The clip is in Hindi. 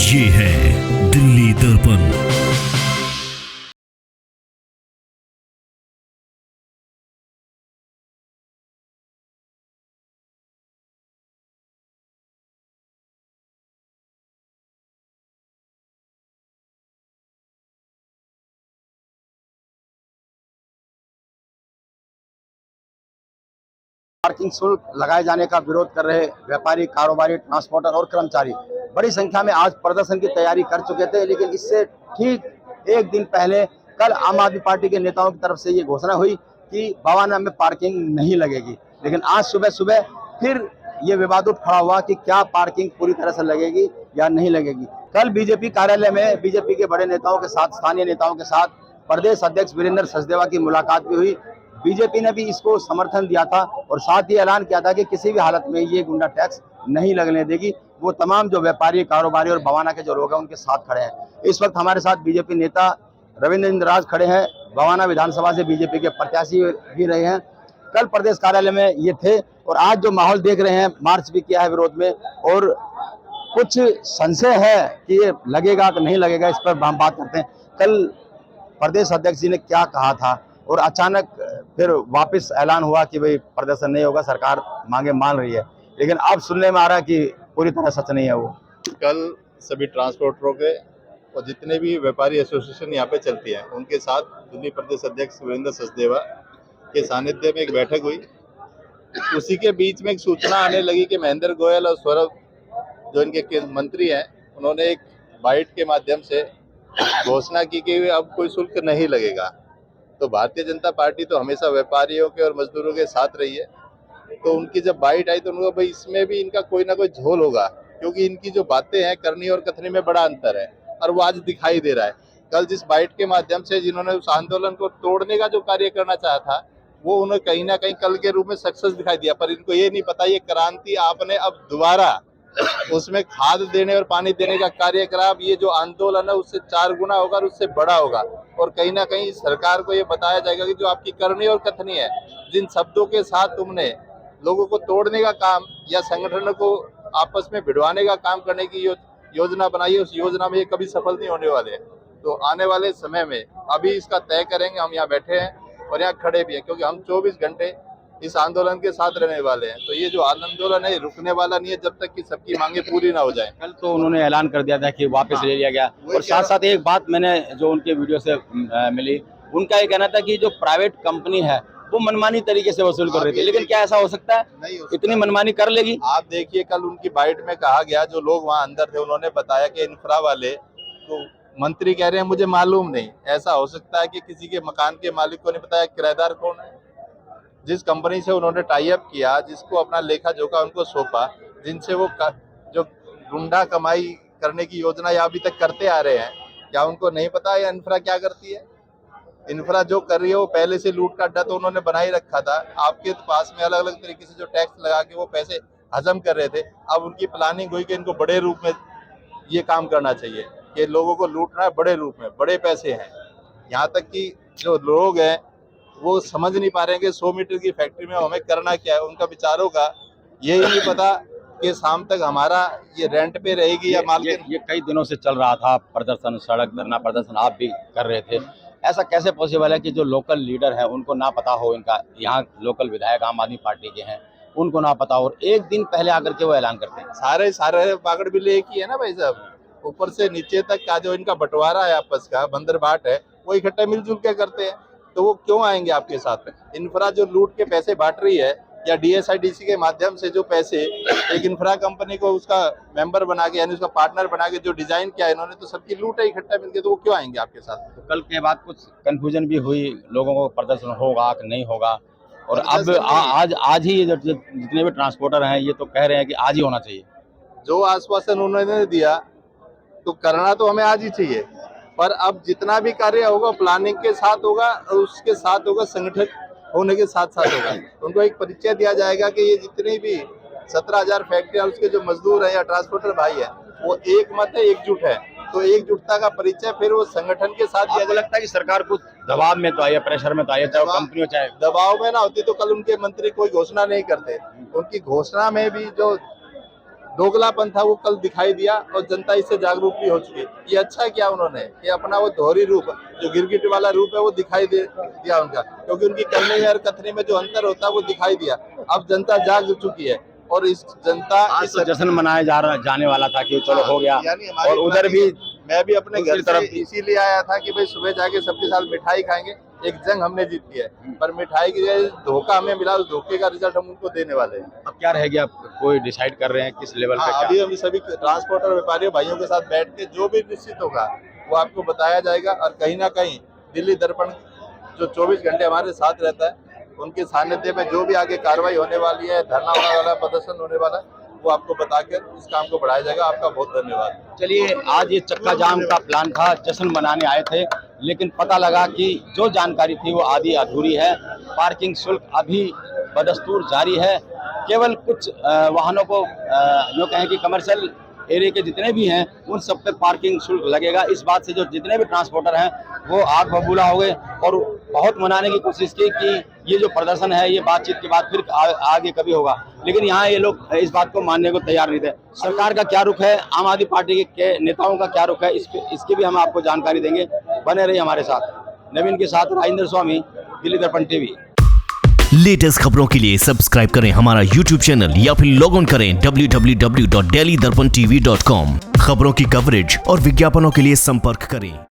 ये है दिल्ली दर्पण। पार्किंग शुल्क लगाए जाने का विरोध कर रहे व्यापारी, कारोबारी, ट्रांसपोर्टर और कर्मचारी बड़ी संख्या में आज प्रदर्शन की तैयारी कर चुके थे। लेकिन इससे ठीक एक दिन पहले कल आम आदमी पार्टी के नेताओं की तरफ से ये घोषणा हुई कि बवाना में पार्किंग नहीं लगेगी। लेकिन आज सुबह सुबह फिर ये विवाद उठ खड़ा हुआ कि क्या पार्किंग पूरी तरह से लगेगी या नहीं लगेगी। कल बीजेपी कार्यालय में बीजेपी के बड़े नेताओं के साथ, स्थानीय नेताओं के साथ प्रदेश अध्यक्ष वीरेंद्र सचदेवा की मुलाकात भी हुई। बीजेपी ने भी इसको समर्थन दिया था और साथ ही ऐलान किया था कि किसी भी हालत में ये गुंडा टैक्स नहीं लगने देगी। वो तमाम जो व्यापारी, कारोबारी और बवाना के जो लोग हैं उनके साथ खड़े हैं। इस वक्त हमारे साथ बीजेपी नेता रविंद्र इंद्राज खड़े हैं, बवाना विधानसभा से बीजेपी के प्रत्याशी भी रहे हैं। कल प्रदेश कार्यालय में ये थे और आज जो माहौल देख रहे हैं, मार्च भी किया है विरोध में और कुछ संशय है कि ये लगेगा कि नहीं लगेगा, इस पर हम बात करते हैं। कल प्रदेश अध्यक्ष जी ने क्या कहा था और अचानक फिर वापस ऐलान हुआ कि भाई प्रदर्शन नहीं होगा, सरकार मांगे मान रही है, लेकिन अब सुनने में आ रहा है कि पूरी तरह सच नहीं है वो। कल सभी ट्रांसपोर्टरों के और जितने भी व्यापारी एसोसिएशन यहाँ पे चलती हैं उनके साथ दिल्ली प्रदेश अध्यक्ष वीरेंद्र सचदेवा के सानिध्य में एक बैठक हुई। उसी के बीच में एक सूचना आने लगी कि महेंद्र गोयल और सौरभ जो इनके मंत्री हैं उन्होंने एक बाइट के माध्यम से घोषणा की कि अब कोई शुल्क नहीं लगेगा। तो भारतीय जनता पार्टी तो हमेशा व्यापारियों के और मजदूरों के साथ रही है। तो उनकी जब बाइट आई तो उनको भाई इसमें भी इनका कोई ना कोई झोल होगा, क्योंकि इनकी जो बातें हैं करनी और कथनी में बड़ा अंतर है और वो आज दिखाई दे रहा है। कल जिस बाइट के माध्यम से जिन्होंने उस आंदोलन को तोड़ने का जो कार्य करना चाहा था वो उन्हें कहीं ना कहीं कल के रूप में सक्सेस दिखाई दिया, पर इनको ये नहीं पता ये क्रांति आपने अब दोबारा उसमें खाद देने और पानी देने का कार्य करा। अब ये जो आंदोलन है उससे 4 गुना होगा और उससे बड़ा होगा और कहीं ना कहीं सरकार को ये बताया जाएगा कि जो आपकी करनी और कथनी है, जिन शब्दों के साथ तुमने लोगों को तोड़ने का काम या संगठन को आपस में भिड़वाने का काम करने की योजना बनाई है, उस योजना में ये कभी सफल नहीं होने वाले हैं। तो आने वाले समय में अभी इसका तय करेंगे। हम यहाँ बैठे हैं और यहाँ खड़े भी हैं क्योंकि हम 24 घंटे इस आंदोलन के साथ रहने वाले हैं। तो ये जो आंदोलन है रुकने वाला नहीं है जब तक कि सबकी मांगे पूरी ना हो जाए। कल तो उन्होंने ऐलान कर दिया था कि वापस ले लिया गया और साथ साथ एक बात मैंने जो उनके वीडियो से मिली, उनका ये कहना था कि जो प्राइवेट कंपनी है वो मनमानी तरीके से वसूल कर रही थी। लेकिन क्या ऐसा हो सकता है? नहीं हो सकता। इतनी मनमानी कर लेगी? आप देखिए कल उनकी बाइट में कहा गया, जो लोग वहाँ अंदर थे उन्होंने बताया कि इंफ्रा वाले, तो मंत्री कह रहे हैं मुझे मालूम नहीं। ऐसा हो सकता है कि किसी के मकान के मालिक को नहीं बताया किराएदार कौन है। जिस कंपनी से उन्होंने टाई अप किया, जिसको अपना लेखा जोखा उनको सौंपा, जिनसे वो जो गुंडा कमाई करने की योजना या अभी तक करते आ रहे हैं, क्या उनको नहीं पता है इंफ्रा क्या करती है? इंफ्रा जो कर रही है वो पहले से लूट का अड्डा तो उन्होंने बना ही रखा था। आपके पास में अलग अलग तरीके से जो टैक्स लगा के वो पैसे हजम कर रहे थे। अब उनकी प्लानिंग हुई कि इनको बड़े रूप में ये काम करना चाहिए कि लोगों को लूटना है बड़े रूप में, बड़े पैसे हैं। यहाँ तक कि जो लोग हैं वो समझ नहीं पा रहे हैं कि 100 मीटर की फैक्ट्री में हमें करना क्या है। उनका विचारों का यही नहीं पता कि शाम तक हमारा ये रेंट पे रहेगी या मार्केट। ये कई दिनों से चल रहा था प्रदर्शन, सड़क धरना प्रदर्शन आप भी कर रहे थे। ऐसा कैसे पॉसिबल है कि जो लोकल लीडर है उनको ना पता हो, इनका यहाँ लोकल विधायक आम आदमी पार्टी के हैं उनको ना पता हो और एक दिन पहले आकर के वो ऐलान करते हैं? सारे पागड़ बिल्ले एक ही है ना भाई साहब। ऊपर से नीचे तक का जो इनका बंटवारा है आपस का, बंदर बाट है, वो इकट्ठा मिलजुल के करते हैं। तो वो क्यों आएंगे आपके साथ में? इंफ्रा जो लूट के पैसे बांट रही है या DSIDC के माध्यम से जो पैसे एक इंफ्रा कंपनी को उसका मेंबर बना के यानी उसका पार्टनर बना के जो डिजाइन किया है इन्होंने, तो सबकी लूट है इकट्ठा मिलके, तो वो क्यों आएंगे आपके साथ? तो कल के बाद कुछ कंफ्यूजन भी हुई लोगों को, प्रदर्शन होगा कि नहीं होगा, और अब आज ही ये जितने भी ट्रांसपोर्टर हैं ये तो कह रहे हैं कि आज ही होना चाहिए। जो आश्वासन उन्होंने दिया तो करना तो हमें आज ही चाहिए, पर अब जितना भी कार्य होगा प्लानिंग के साथ होगा और उसके साथ होगा संगठन होने के साथ साथ होगा। उनको एक परिचय दिया जाएगा कि ये जितनी भी 17,000 फैक्ट्रियां उसके जो मजदूर हैं या ट्रांसपोर्टर भाई है वो एक मत है, एकजुट है। तो एकजुटता का परिचय फिर वो संगठन के साथ दिया। लगता है कि सरकार कुछ दबाव में तो आई है, प्रेशर में तो आई है, चाहे कंपनी हो चाहे। दबाव में ना होती तो कल उनके मंत्री कोई घोषणा नहीं करते। उनकी घोषणा में भी जो दोगलापन था वो कल दिखाई दिया और जनता इससे जागरूक भी हो चुकी है। ये अच्छा किया उन्होंने कि अपना वो दोहरी रूप, जो गिरगिट वाला रूप है वो दिखाई दिया उनका, क्योंकि उनकी करने में और कथनी में जो अंतर होता है वो दिखाई दिया। अब जनता जाग चुकी है और इस जनता आज तो जश्न मनाया जाने वाला था कि चलो हो गया, यानी हमारी और उधर भी मैं भी अपने घर दूसरी से इसीलिए आया था कि भाई सुबह जाके सबके साथ मिठाई खाएंगे। एक जंग हमने जीत लिया है, पर मिठाई की जगह धोखा हमें मिला, उस धोखे का रिजल्ट हम उनको देने वाले हैं। अब क्या रह गया, कोई डिसाइड कर रहे हैं किस लेवल पे? हाँ, अभी हम सभी ट्रांसपोर्टर व्यापारियों भाइयों के साथ बैठ के जो भी निश्चित होगा वो आपको बताया जाएगा। और कहीं ना कहीं दिल्ली दर्पण जो 24 घंटे हमारे साथ रहता है, उनके सानिध्य में जो भी आगे कार्रवाई होने वाली है, धरना होने वाला है, प्रदर्शन होने वाला है, वो आपको बताकर इस काम को बढ़ाया जाएगा। आपका बहुत धन्यवाद। चलिए, आज ये चक्का जाम का प्लान था, जश्न मनाने आए थे, लेकिन पता लगा कि जो जानकारी थी वो आधी अधूरी है। पार्किंग शुल्क अभी बदस्तूर जारी है। केवल कुछ वाहनों को जो कहें कि कमर्शियल एरिया के जितने भी हैं उन सब पे पार्किंग शुल्क लगेगा। इस बात से जो जितने भी ट्रांसपोर्टर हैं वो आग बबूला हो गए और बहुत मनाने की कोशिश की कि ये जो प्रदर्शन है ये बातचीत के बाद फिर आगे कभी होगा, लेकिन यहाँ ये लोग इस बात को मानने को तैयार नहीं थे। सरकार का क्या रुख है, आम आदमी पार्टी के नेताओं का क्या रुख है, इसकी भी हम आपको जानकारी देंगे। बने रहिए हमारे साथ। नवीन के साथ राजेंद्र स्वामी, दिल्ली दर्पण टीवी। लेटेस्ट खबरों के लिए सब्सक्राइब करें हमारा YouTube चैनल या फिर लॉग ऑन करें www.delhidarpantv.com। खबरों की कवरेज और विज्ञापनों के लिए संपर्क करें।